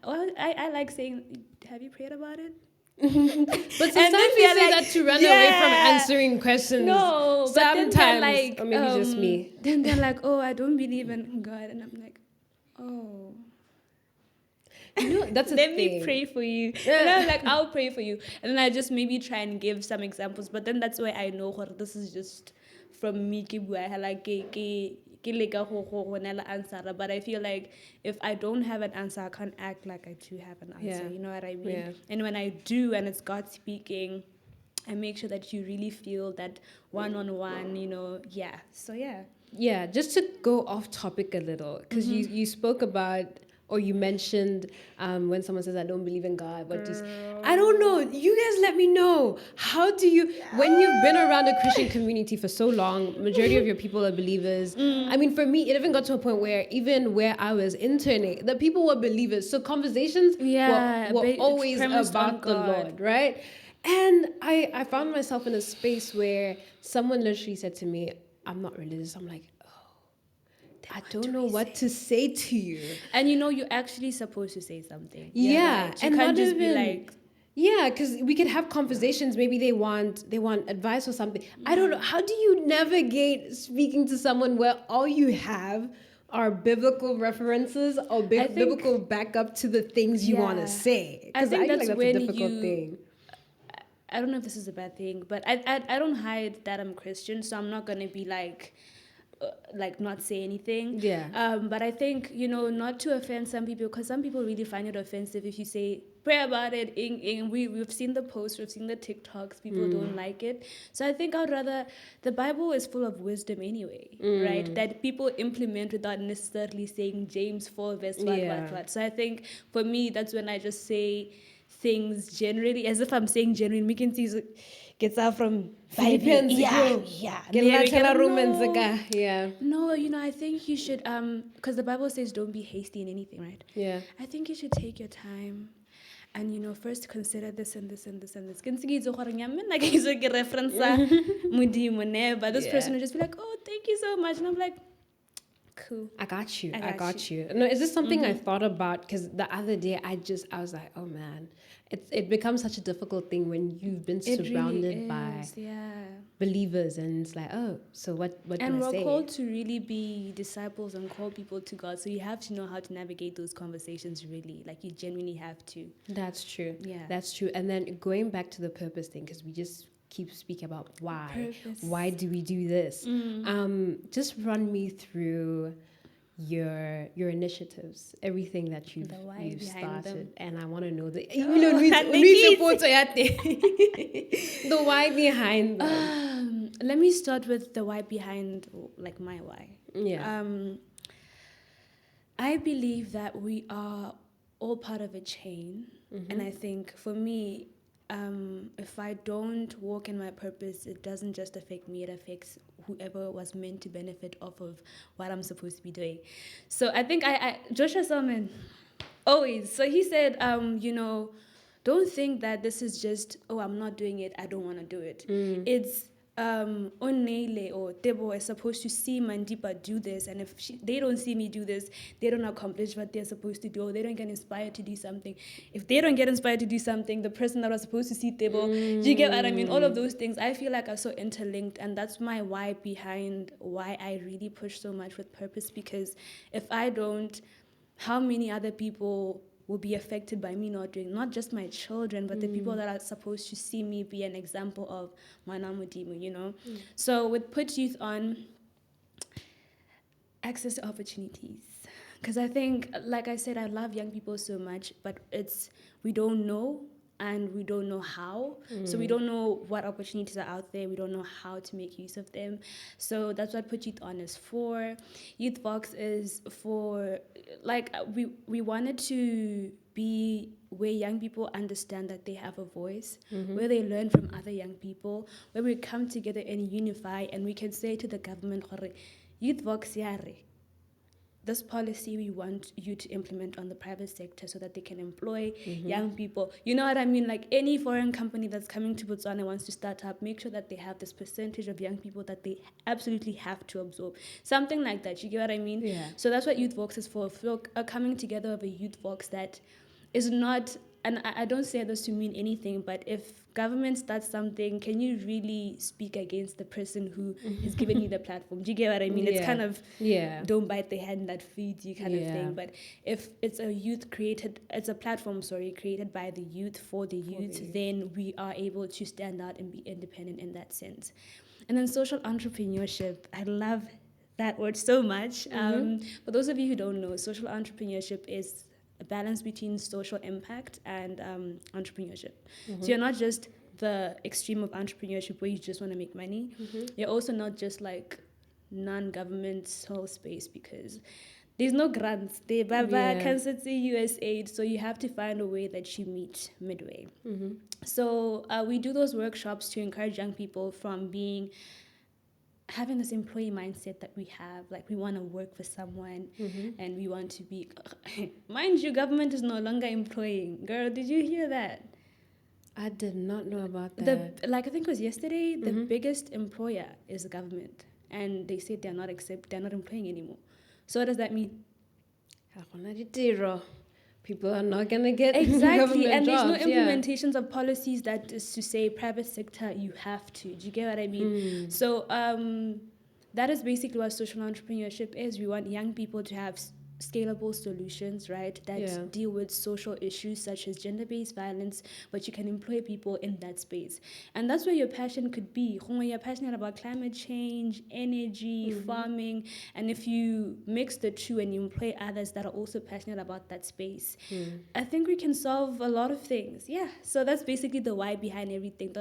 well, I like saying, have you prayed about it? But sometimes then we they're say like, that to run away from answering questions. No, but sometimes, then they're like, or maybe just me. Then they're like, oh, I don't believe in God. And I'm like, oh. That's a Let thing. me pray for you. And I'm like, I'll pray for you. And then I just maybe try and give some examples. But then that's where I know this is just from me. But I feel like if I don't have an answer, I can't act like I do have an answer. You know what I mean? Yeah. And when I do, and it's God speaking, I make sure that you really feel that one-on-one, So yeah. Yeah, just to go off topic a little, because you spoke about, or you mentioned when someone says, I don't believe in God, but just, I don't know. You guys let me know. How do you, when you've been around a Christian community for so long, majority of your people are believers. I mean, for me, it even got to a point where even where I was interning, the people were believers. So conversations were always about the Lord, right? And I found myself in a space where someone literally said to me, I'm not religious. I'm like, I don't know what to say to you. And you're actually supposed to say something. Yeah. Right. You can't just be like... Yeah, because we could have conversations. Maybe they want advice or something. I don't know. How do you navigate speaking to someone where all you have are biblical references or biblical backup to the things you want to say? I think that's a when difficult thing. I don't know if this is a bad thing, but I don't hide that I'm Christian, so I'm not going to be like not say anything. Yeah. But I think, not to offend some people, because some people really find it offensive if you say, pray about it. We've seen the posts, we've seen the TikToks, people don't like it. So I think I'd rather, the Bible is full of wisdom anyway, right? That people implement without necessarily saying James 4 verse what. So I think for me, that's when I just say things generally, as if I'm saying generally. We can see gets out from Philippines. Yeah. No, I think you should, because the Bible says don't be hasty in anything, right? Yeah. I think you should take your time and, first consider this and this and this and this. But this person will just be like, oh, thank you so much. And I'm like, cool. I got you. No, is this something I thought about? Because the other day I was like, oh man, it becomes such a difficult thing when you've been surrounded by believers, and it's like, oh, so what can I say? And we're called to really be disciples and call people to God. So you have to know how to navigate those conversations really. Like you genuinely have to. That's true. Yeah. That's true. And then going back to the purpose thing, because we just keep speaking about why. Purpose. Why do we do this? Just run me through your initiatives, everything that you've started, and I want to know the the why behind them. Let me start with the why behind, like my why. Yeah. I believe that we are all part of a chain, and I think for me, if I don't walk in my purpose, it doesn't just affect me, it affects whoever was meant to benefit off of what I'm supposed to be doing. So I think Joshua Salmon, always, so he said, don't think that this is just, oh, I'm not doing it, I don't want to do it. It's Onele or Debo is supposed to see Mandipa do this, and if they don't see me do this, they don't accomplish what they're supposed to do, or they don't get inspired to do something. If they don't get inspired to do something, the person that was supposed to see Debo, do you get what I mean? All of those things, I feel like are so interlinked, and that's my why behind why I really push so much with purpose, because if I don't, how many other people will be affected by me not doing, not just my children, but the people that are supposed to see me be an example of Manamudimu, So with Put Youth On, access to opportunities. Because I think, like I said, I love young people so much, but we don't know, and we don't know how. So we don't know what opportunities are out there. We don't know how to make use of them. So that's what Put Youth On is for. Youth Box is for, like, we wanted to be where young people understand that they have a voice, where they learn from other young people, where we come together and unify, and we can say to the government, Youth Box yare. This policy we want you to implement on the private sector so that they can employ young people. You know what I mean? Like any foreign company that's coming to Botswana and wants to start up, make sure that they have this percentage of young people that they absolutely have to absorb. Something like that. You get what I mean? Yeah. So that's what Youth Vox is for. Coming together of a Youth Vox that is not and I don't say this to mean anything, but if government starts something, can you really speak against the person who has given you the platform? Do you get what I mean? It's kind of don't bite the hand that feeds you kind of thing. But if it's it's a platform, created by the youth for the youth, then we are able to stand out and be independent in that sense. And then social entrepreneurship, I love that word so much. For those of you who don't know, social entrepreneurship is a balance between social impact and entrepreneurship. So you're not just the extreme of entrepreneurship where you just want to make money. You're also not just like non-governmental space, because there's no grants. They can't say USAID, so you have to find a way that you meet midway. So we do those workshops to encourage young people from having this employee mindset that we have, like we want to work for someone and we want to be, mind you, government is no longer employing. Girl, did you hear that? I did not know about that. I think it was yesterday, the biggest employer is the government, and they said they're not employing anymore. So what does that mean? People are not going to get exactly, and jobs. There's no implementations of policies that is to say private sector, you have to. Do you get what I mean? So that is basically what social entrepreneurship is. We want young people to have scalable solutions, right, that deal with social issues such as gender-based violence, but you can employ people in that space. And that's where your passion could be. When you're passionate about climate change, energy, farming, and if you mix the two and you employ others that are also passionate about that space, I think we can solve a lot of things. Yeah, so that's basically the why behind everything.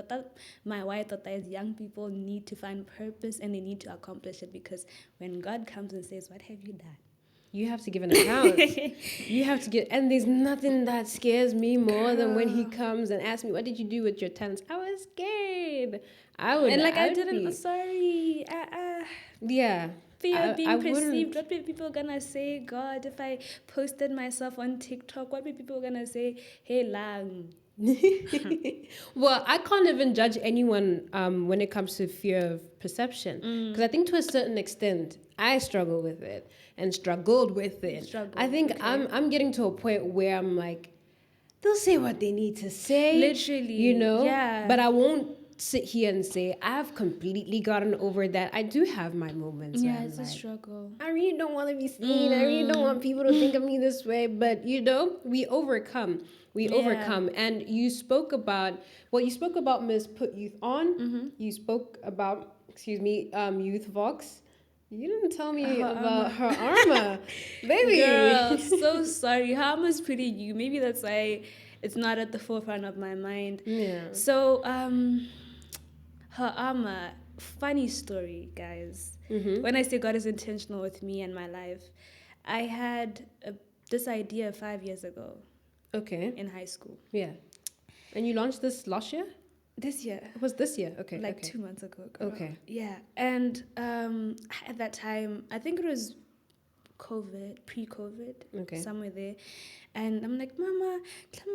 My why is young people need to find purpose and they need to accomplish it, because when God comes and says, what have you done? You have to give an account. You have to and there's nothing that scares me more than when he comes and asks me, what did you do with your talents? I was scared. Sorry. Fear of being perceived. What were people gonna say? God, if I posted myself on TikTok, what were people gonna say? Hey, lang. Well, I can't even judge anyone when it comes to fear of perception, because I think to a certain extent I struggle with it and struggled with it. I think I'm getting to a point where I'm like, they'll say what they need to say, literally, but I won't sit here and say I've completely gotten over that. I do have my moments where it's a struggle. I really don't want to be seen. I really don't want people to think of me this way, but we overcome. And you spoke about Miss Put Youth On. You spoke about Youth Vox. You didn't tell me about her Arma. Baby girl, so sorry. Her Arma's pretty new. Maybe that's why it's not at the forefront of my mind. So her Arma, funny story, guys. When I say God is intentional with me and my life, I had this idea 5 years ago. Okay. In high school. Yeah. And you launched this last year? This year. It was this year? Okay. 2 months ago. Girl. Okay. Yeah. And at that time, I think it was pre-COVID, somewhere there. And I'm like, Mama,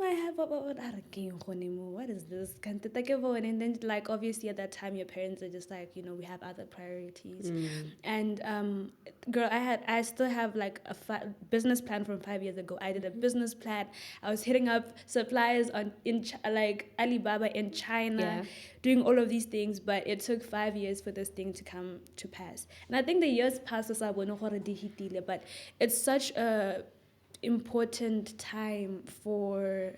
I have what is this? And then, like, obviously at that time, your parents are just like, we have other priorities. And girl, I still have like a business plan from 5 years ago. I did a business plan. I was hitting up suppliers like Alibaba in China, doing all of these things. But it took 5 years for this thing to come to pass. And I think the years passed us up, but it's such a important time for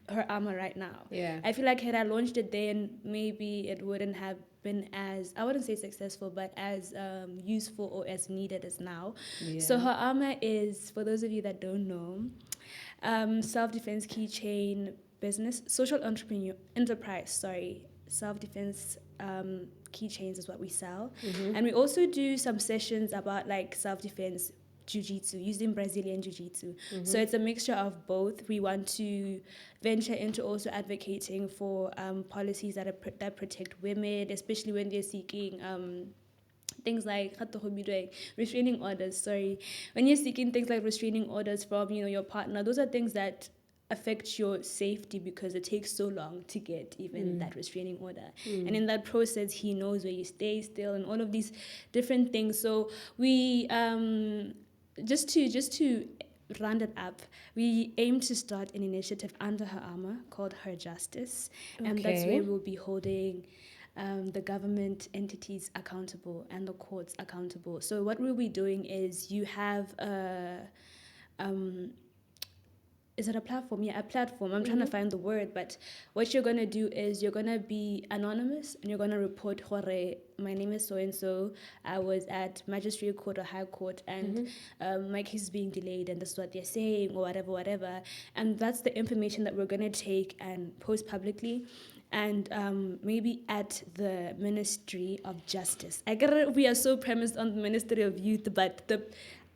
her Arma right now. Yeah. I feel like had I launched it then, maybe it wouldn't have been as, I wouldn't say successful, but as useful or as needed as now. Yeah. So her Arma is, for those of you that don't know, self-defense keychain business, social enterprise, self-defense keychains is what we sell. And we also do some sessions about like self-defense jiu-jitsu, using Brazilian jiu-jitsu. So it's a mixture of both. We want to venture into also advocating for policies that protect women, especially when they're seeking things like restraining orders. When you're seeking things like restraining orders from your partner, those are things that affect your safety because it takes so long to get even that restraining order. And in that process, he knows where you stay still and all of these different things. So we just to round it up, we aim to start an initiative under her armor called Her Justice. And that's where we'll be holding the government entities accountable and the courts accountable. So what we'll be doing is you have is it a platform? Yeah, a platform. I'm trying to find the word, but what you're going to do is you're going to be anonymous and you're going to report, Hore, my name is so-and-so, I was at magistrate court or high court and my case is being delayed and this is what they're saying or whatever. And that's the information that we're going to take and post publicly. And maybe at the Ministry of Justice. I get it, we are so premised on the Ministry of Youth, but the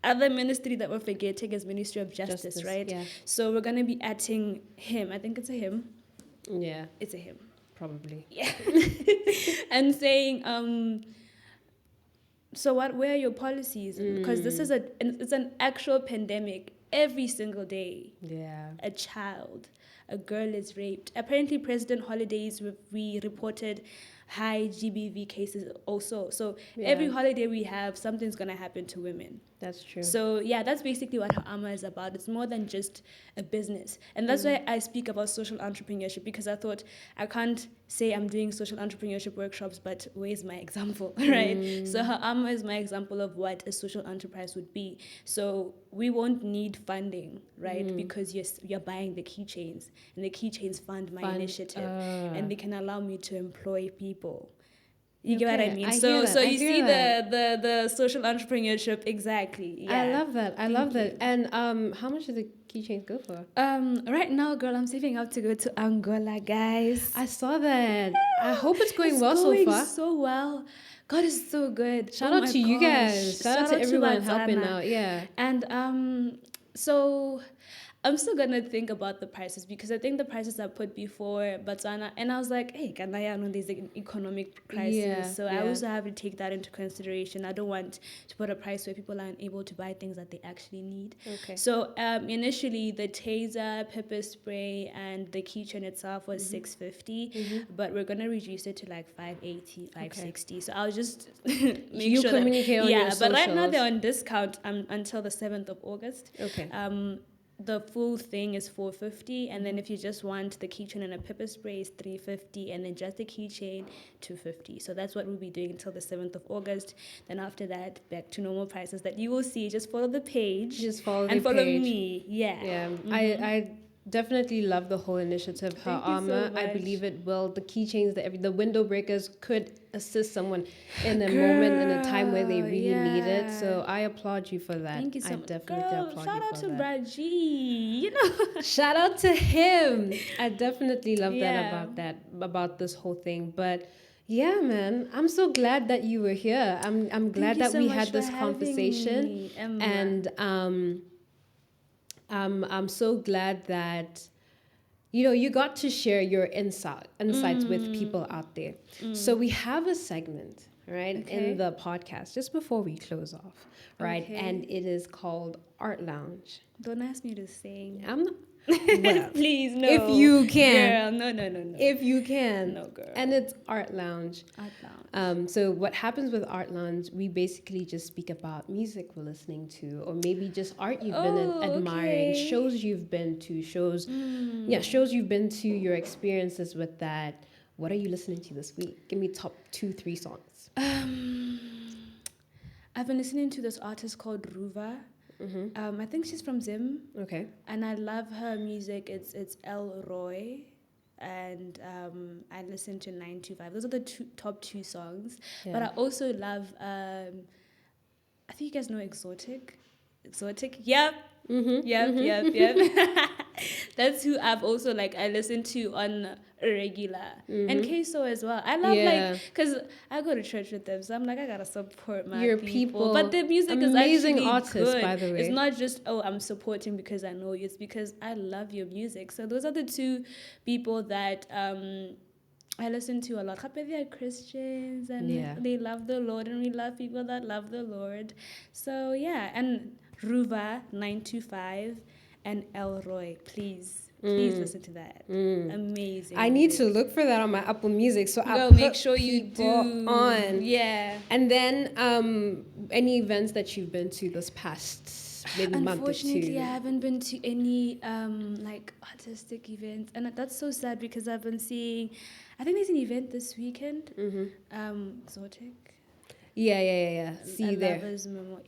other ministry that we're forgetting is Ministry of Justice, right? Yeah. So we're going to be atting him. I think it's a him. Yeah. It's a him. Probably. Yeah. And saying, so where are your policies? Because this is it's an actual pandemic. Every single day, a child, a girl is raped. Apparently, President Holidays, we reported high GBV cases also. So every holiday we have, something's going to happen to women. That's true. So yeah, that's basically what Her Armor is about. It's more than just a business. And that's why I speak about social entrepreneurship, because I thought I can't say I'm doing social entrepreneurship workshops, but where's my example, right? So Her Armor is my example of what a social enterprise would be. So we won't need funding, right? Because you're buying the keychains, and the keychains fund my initiative, and they can allow me to employ people. You get what I mean? So you see the social entrepreneurship, exactly. Yeah. I love that. I love that. And how much do the keychains go for? Right now, girl, I'm saving up to go to Angola, guys. I saw that. I hope it's going well so far. So well. God is so good. Shout out to you guys. Shout out to everyone helping out. Yeah. And so I'm still gonna think about the prices, because I think the prices I put before Botswana, and I was like, hey, Ghanaian, there's an economic crisis, so I also have to take that into consideration. I don't want to put a price where people aren't able to buy things that they actually need. Okay. So initially, the taser, pepper spray, and the keychain itself was $650, but we're gonna reduce it to like $580, $560. So I'll just make sure communicate on your but right now socials. they're on discount until the 7th of August. Okay. The full thing is $450, and then if you just want the keychain and a pepper spray, is $350, and then just the keychain, $250. So that's what we'll be doing until the 7th of August. Then after that, back to normal prices that you will see. Just follow the page. Just follow and the follow page. me. Yeah. Yeah. I definitely love the whole initiative. Her Armor. So I much. believe it will. The keychains, the window breakers could assist someone in a moment, in a time where they really need it. So I applaud you for that. Thank you so I much. definitely applaud Shout you out for to that. Brad G. You know. Shout out to him. I definitely love Yeah. about this whole thing. But yeah, man, I'm so glad that you were here. I'm glad you that so we much had for this having conversation. me, Emma. And I'm so glad that you got to share your insights with people out there. So we have a segment, right, in the podcast just before we close off, right? Okay. And it is called Art Lounge. Don't ask me to sing. I'm not. Well, Please, no. if you can. Girl, no. If you can. No, girl. And it's Art Lounge. Art Lounge. So what happens with Art Lounge, we basically just speak about music we're listening to, or maybe just art you've been admiring, shows you've been to, shows you've been to, your experiences with that. What are you listening to this week? Give me top 2-3 songs. I've been listening to this artist called Ruva. I think she's from Zim. Okay. And I love her music. It's El Roy. And I listen to 925. Those are the top two songs. Yeah. But I also love, I think you guys know Exotic. Yep. Yep. That's who I've also I listen to on a regular. And Queso as well. I love because I go to church with them, so I'm I gotta support my Your people. But the music Amazing is actually artists, good. by the way. It's not just I'm supporting because I know you. It's because I love your music. So those are the two people that I listen to a lot. They are Christians and they love the Lord, and we love people that love the Lord. So yeah, and Ruva 925 and Elroy, please listen to that. Amazing. I need to look for that on my Apple Music, so I'll make sure you do on. Yeah. And then any events that you've been to this past last maybe month or two? Unfortunately, I haven't been to any like artistic events, and that's so sad because I've been seeing. I think there's an event this weekend. Exotic. Yeah. See you there.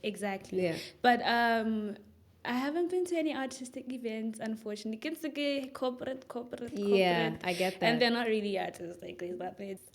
Exactly. Yeah. But I haven't been to any artistic events, unfortunately. It's like corporate. Yeah, I get that. And they're not really artistic.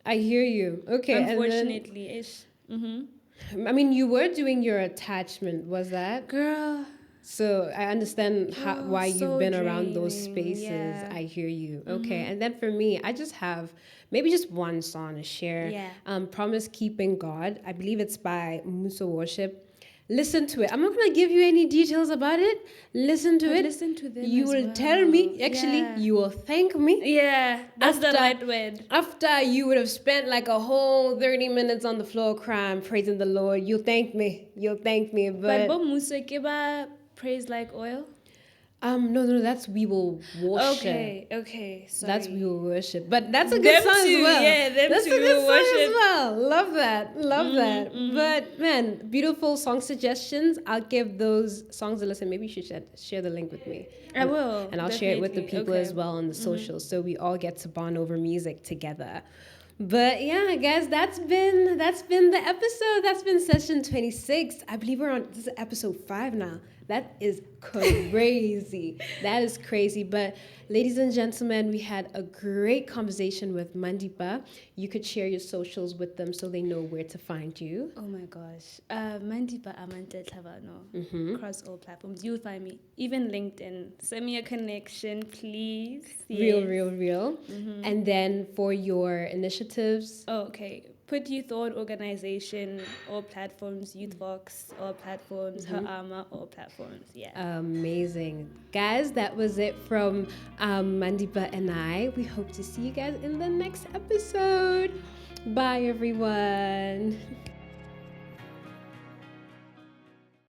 I hear you. Okay. Unfortunately, ish. I mean, you were doing your attachment, was that? Girl. So I understand why you've been around those draining. spaces. Yeah. I hear you. Okay. And then for me, I just have maybe just one song to share. Yeah. Promise Keeping God. I believe it's by Muso Worship. Listen to it. I'm not going to give you any details about it. Listen to it. Listen to them. You will tell me. Actually, you will thank me. Yeah, that's the right word. After you would have spent like a whole 30 minutes on the floor crying, praising the Lord, you'll thank me. But Musa Kiba praise like oil? No, that's We Will Worship. Okay, sorry. That's We Will Worship. But that's a good song as well. Yeah, that's a good song as well. Love that. But man, beautiful song suggestions. I'll give those songs a listen. Maybe you should share the link with me. I will. And I'll share it with the people as well on the socials, so we all get to bond over music together. But yeah, guys, that's been the episode. That's been session 26. I believe this is episode 5 now. That is crazy. That is crazy. But ladies and gentlemen, we had a great conversation with Mandipa. You could share your socials with them so they know where to find you. Oh my gosh. Mandipa Hlabano. Across all platforms. You'll find me. Even LinkedIn. Send me a connection, please. Yes. Real. And then for your initiatives. Oh, okay. Put Youth On Organization, all platforms, Youth Vox, all platforms, Her Armor, all platforms. Yeah. Amazing. Guys, that was it from Mandipa and I. We hope to see you guys in the next episode. Bye, everyone.